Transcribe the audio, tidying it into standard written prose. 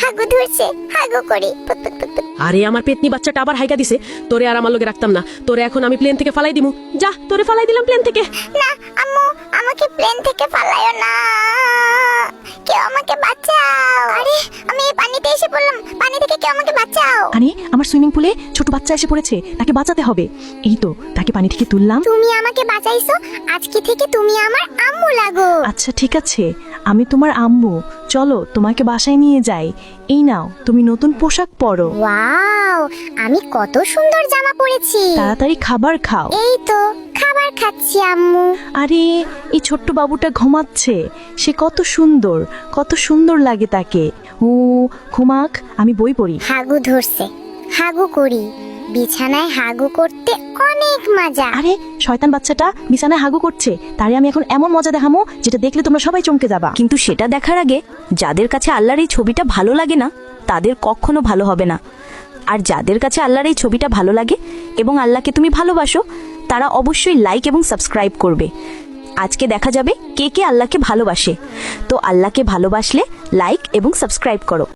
হাগু ধরছে, হাগু করি। আরে আমার পেতনি বাচ্চাটা আবার হাইকা দিছে। তোরে আর আমার লগে রাখতাম না, তোরে এখন আমি প্লেন থেকে ফালাই দিমু। যা, তোরে ফালাই দিলাম প্লেন থেকে। না আম্মু, আমাকে প্লেন থেকে ফালাইও না, কেউ আমাকে বাঁচাও। আরে আমি এই পানিতে এসে পড়লাম, পানি থেকে কেউ আমাকে বাঁচাও। আরে আমার সুইমিং পুলে ছোট বাচ্চা এসে পড়েছে, তাকে বাঁচাতে হবে। এই তো তাকে পানি থেকে তুললাম। তুমি আমাকে বাঁচাইছো, আজকে থেকে তুমি আমার আম্মু লাগো। আচ্ছা ঠিক আছে, আমি তোমার আম্মু। চলো তোমাকে বাসায় নিয়ে যাই। এই নাও, তুমি নতুন পোশাক পরো। ওয়াও, আমি কত সুন্দর জামা পরেছি। তাড়াতাড়ি খাবার খাও। এই তো খাবার খাচ্ছি আম্মু। আরে এই ছোট্ট বাবুটা ঘুমাচ্ছে, সে কত সুন্দর, কত সুন্দর লাগে তাকে। ও ঘুমাক, আমি বই পড়ি। হাগু ধরছে, হাগু করি। বিছানায় হাগু করতে অনেক মজা। আরে শয়তান বাচ্চাটা বিছানায় হাগু করছে, তারে আমি এখন এমন মজা দেখামো যেটা দেখলে তোমরা সবাই চমকে যাবা। কিন্তু সেটা দেখার আগে যাদের কাছে আল্লাহর এই ছবিটা ভালো লাগে না তাদের কখনো ভালো হবে না। আর যাদের কাছে আল্লাহর এই ছবিটা ভালো লাগে এবং আল্লাহকে তুমি ভালোবাসো, তারা অবশ্যই লাইক এবং সাবস্ক্রাইব করবে। আজকে দেখা যাবে কে কে আল্লাহকে ভালোবাসে। তো আল্লাহকে ভালোবাসলে লাইক এবং সাবস্ক্রাইব করো।